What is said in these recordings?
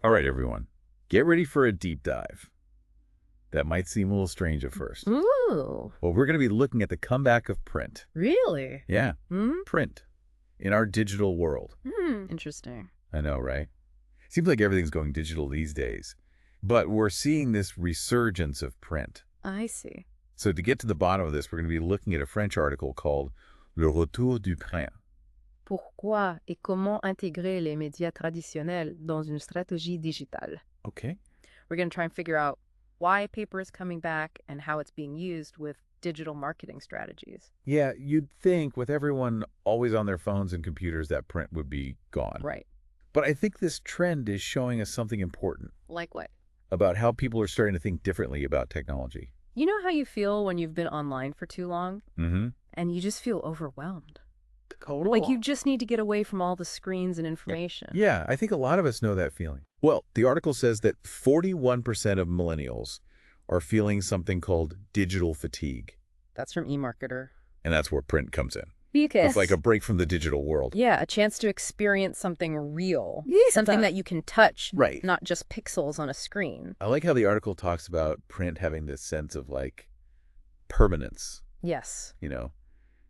All right, everyone. Get ready for a deep dive. That might seem a little strange at first. Ooh, Well, we're going to be looking at the comeback of print. really? Yeah, Hmm? print in our digital world. Interesting. I know, right? Seems like everything's going digital these days. But we're seeing this resurgence of print. I see. So to get to the bottom of this, we're going to be looking at a French article called Le Retour du Print. Pourquoi et comment intégrer les médias traditionnels dans une stratégie digitale? Okay. We're going to try and figure out why paper is coming back and how it's being used with digital marketing strategies. Yeah, you'd think with everyone always on their phones and computers that print would be gone. Right. But I think this trend is showing us something important Like what? about how people are starting to think differently about technology. You know how you feel when you've been online for too long Mm-hmm. and you just feel overwhelmed? Totally. Like you just need to get away from all the screens and information. Yeah, I think a lot of us know that feeling. Well, the article says that 41% of millennials are feeling something called digital fatigue. That's from eMarketer. And that's where print comes in. Because It's like a break from the digital world. yeah, a chance to experience something real. Yeah. Something that you can touch, Right. not just pixels on a screen. I like how the article talks about print having this sense of like permanence, Yes. you know.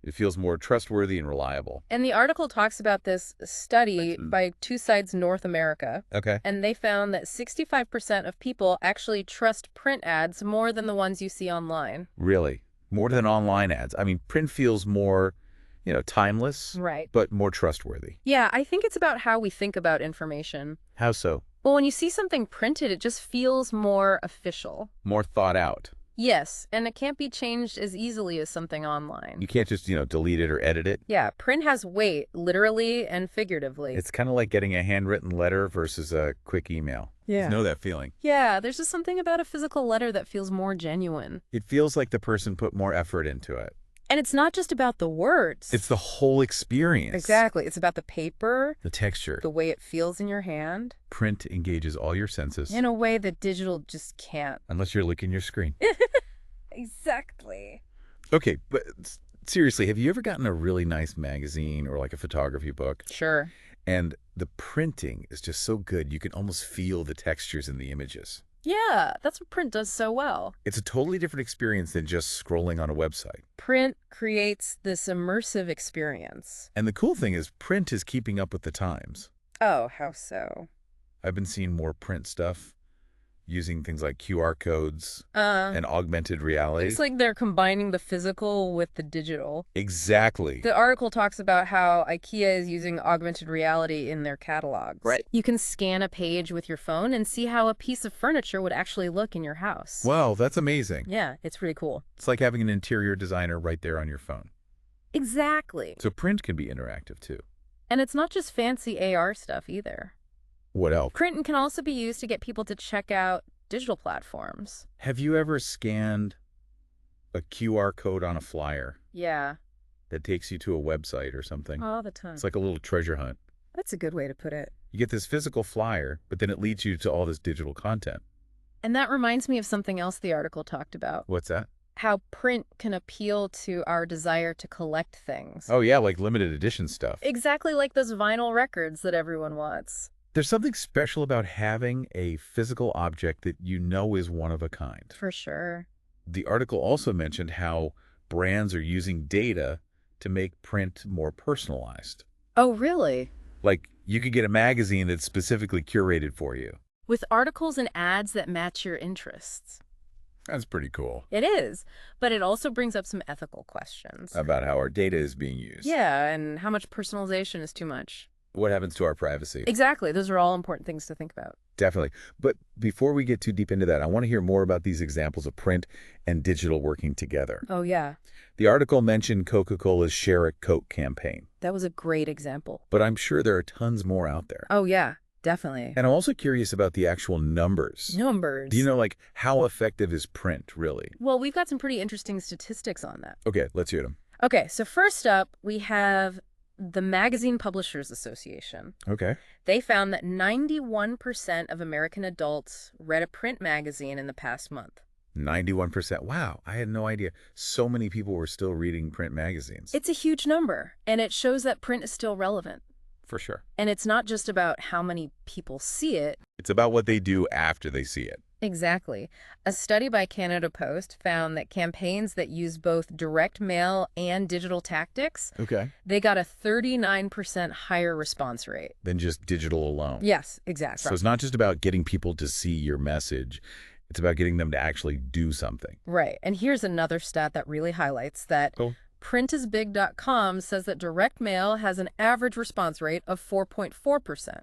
It feels more trustworthy and reliable. And the article talks about this study Mm. by Two Sides North America, Okay. and they found that 65% of people actually trust print ads more than the ones you see online. Really? More than online ads. I mean, print feels more, timeless, Right. but more trustworthy. Yeah, I think it's about how we think about information. How so? Well, when you see something printed, it just feels more official. More thought out. Yes, and it can't be changed as easily as something online. You can't just, delete it or edit it. Yeah, print has weight, literally and figuratively. It's kind of like getting a handwritten letter versus a quick email. Yeah. You know that feeling. Yeah, there's just something about a physical letter that feels more genuine. It feels like the person put more effort into it. And it's not just about the words. It's the whole experience. Exactly. It's about the paper, The texture. the way it feels in your hand, Print engages all your senses. in a way that digital just can't. Unless you're licking your screen. Exactly. Okay, but seriously, have you ever gotten a really nice magazine or like a photography book? Sure. And the printing is just so good, you can almost feel the textures in the images. Yeah, that's what print does so well. It's a totally different experience than just scrolling on a website. Print creates this immersive experience. And the cool thing is print is keeping up with the times. Oh, how so? I've been seeing more print stuff using things like QR codes Uh, and augmented reality. It's like they're combining the physical with the digital. Exactly. The article talks about how IKEA is using augmented reality in their catalogs. Right. You can scan a page with your phone and see how a piece of furniture would actually look in your house. Wow, that's amazing. Yeah, it's pretty cool. It's like having an interior designer right there on your phone. Exactly. So print can be interactive too. And it's not just fancy AR stuff either. What else? Print can also be used to get people to check out digital platforms. Have you ever scanned a QR code on a flyer Yeah, that takes you to a website or something? all the time. It's like a little treasure hunt. That's a good way to put it. You get this physical flyer, but then it leads you to all this digital content. And that reminds me of something else the article talked about. What's that? How print can appeal to our desire to collect things. Oh yeah, like limited edition stuff. Exactly like those vinyl records that everyone wants. There's something special about having a physical object that you know is one of a kind. For sure. The article also mentioned how brands are using data to make print more personalized. Oh, really? Like, you could get a magazine that's specifically curated for you. With articles and ads that match your interests. That's pretty cool. It is, but it also brings up some ethical questions. About how our data is being used. Yeah, and how much personalization is too much. What happens to our privacy? Exactly. Those are all important things to think about. Definitely. But before we get too deep into that, I want to hear more about these examples of print and digital working together. Oh, yeah. The article mentioned Coca-Cola's Share a Coke campaign, That was a great example. but I'm sure there are tons more out there. Oh, yeah. Definitely. And I'm also curious about the actual numbers. Numbers. Do you know, like, how effective is print, really? Well, we've got some pretty interesting statistics on that. Okay, let's hear them. Okay, so first up, we have the Magazine Publishers Association. Okay. They found that 91% of American adults read a print magazine in the past month. 91%. Wow, I had no idea. So many people were still reading print magazines. It's a huge number, and it shows that print is still relevant. For sure. And it's not just about how many people see it. It's about what they do after they see it. Exactly. A study by Canada Post found that campaigns that use both direct mail and digital tactics, Okay. they got a 39% higher response rate. Than just digital alone. Yes, exactly. So it's not just about getting people to see your message. It's about getting them to actually do something. Right. And here's another stat that really highlights that. Cool. Printisbig.com says that direct mail has an average response rate of 4.4%.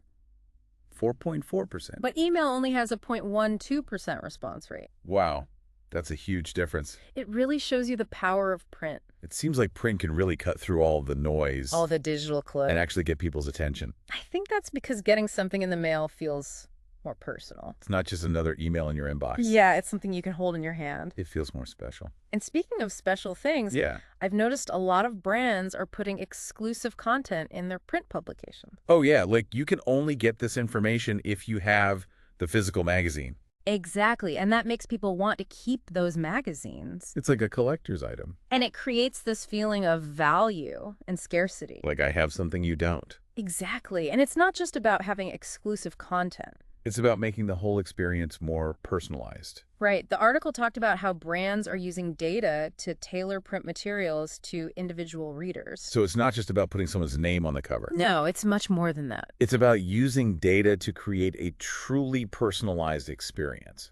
4.4%. But email only has a 0.12% response rate. Wow. That's a huge difference. It really shows you the power of print. It seems like print can really cut through all the noise All the digital clutter. and actually get people's attention. I think that's because getting something in the mail feels more personal. It's not just another email in your inbox. Yeah, it's something you can hold in your hand. It feels more special. And speaking of special things, Yeah. I've noticed a lot of brands are putting exclusive content in their print publications. Oh, yeah. Like, you can only get this information if you have the physical magazine. Exactly, and that makes people want to keep those magazines. It's like a collector's item. And it creates this feeling of value and scarcity. Like, I have something you don't. Exactly, and it's not just about having exclusive content. It's about making the whole experience more personalized. Right. The article talked about how brands are using data to tailor print materials to individual readers. So it's not just about putting someone's name on the cover. No, it's much more than that. It's about using data to create a truly personalized experience.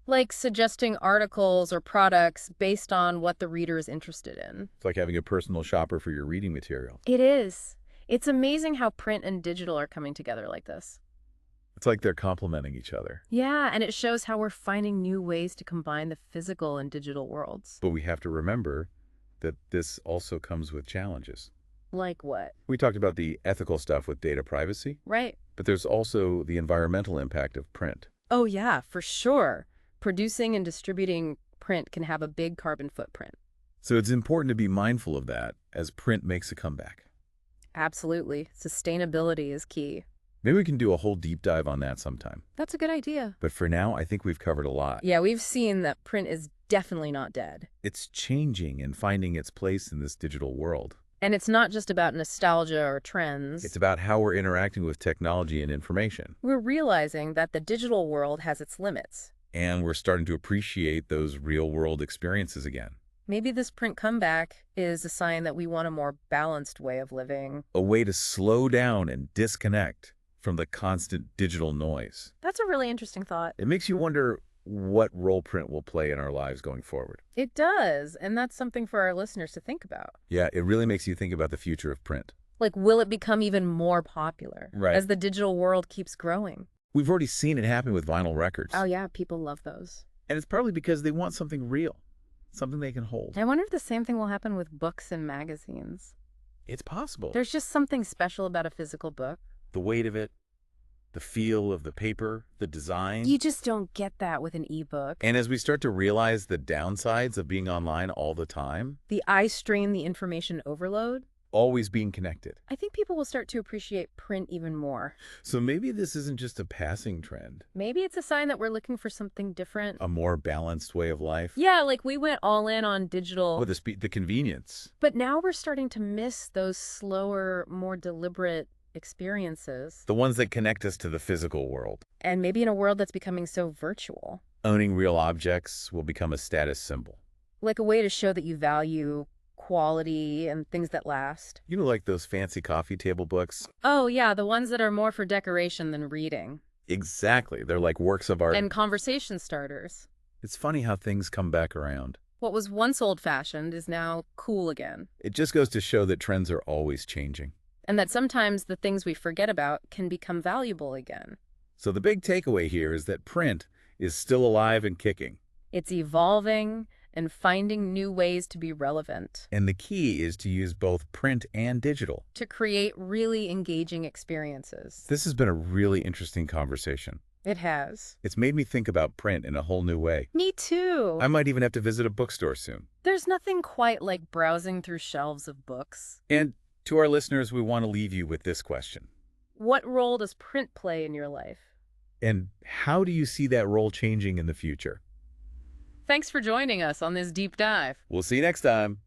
Like suggesting articles or products based on what the reader is interested in. It's like having a personal shopper for your reading material. It is. It's amazing how print and digital are coming together like this. It's like they're complementing each other. Yeah, and it shows how we're finding new ways to combine the physical and digital worlds. But we have to remember that this also comes with challenges. Like what? We talked about the ethical stuff with data privacy, Right. but there's also the environmental impact of print. Oh, yeah, for sure. Producing and distributing print can have a big carbon footprint. So it's important to be mindful of that as print makes a comeback. Absolutely. Sustainability is key. Maybe we can do a whole deep dive on that sometime. That's a good idea. But for now, I think we've covered a lot. Yeah, we've seen that print is definitely not dead. It's changing and finding its place in this digital world. And it's not just about nostalgia or trends. It's about how we're interacting with technology and information. We're realizing that the digital world has its limits. And we're starting to appreciate those real-world experiences again. Maybe this print comeback is a sign that we want a more balanced way of living. A way to slow down and disconnect from the constant digital noise. That's a really interesting thought. It makes you wonder what role print will play in our lives going forward. It does, and that's something for our listeners to think about. Yeah, it really makes you think about the future of print. Like, will it become even more popular Right. as the digital world keeps growing? We've already seen it happen with vinyl records. Oh, yeah, people love those. And it's probably because they want something real, something they can hold. I wonder if the same thing will happen with books and magazines. It's possible. There's just something special about a physical book. The weight of it, the feel of the paper, the design. You just don't get that with an ebook. And as we start to realize the downsides of being online all the time, The eye strain, the information overload, always being connected. I think people will start to appreciate print even more. So maybe this isn't just a passing trend, Maybe it's a sign that we're looking for something different. a more balanced way of life. Yeah, like we went all in on digital, With the convenience. but now we're starting to miss those slower, more deliberate experiences. The ones that connect us to the physical world. And maybe in a world that's becoming so virtual, Owning real objects will become a status symbol. like a way to show that you value quality and things that last. You know, like those fancy coffee table books? Oh, yeah, the ones that are more for decoration than reading. Exactly. They're like works of art. And conversation starters. It's funny how things come back around. What was once old-fashioned is now cool again. It just goes to show that trends are always changing. And that sometimes the things we forget about can become valuable again. So the big takeaway here is that print is still alive and kicking. It's evolving and finding new ways to be relevant, And the key is to use both print and digital. to create really engaging experiences. This has been a really interesting conversation. It has. It's made me think about print in a whole new way. Me too. I might even have to visit a bookstore soon. There's nothing quite like browsing through shelves of books. And to our listeners, we want to leave you with this question. What role does print play in your life? And how do you see that role changing in the future? Thanks for joining us on this deep dive. We'll see you next time.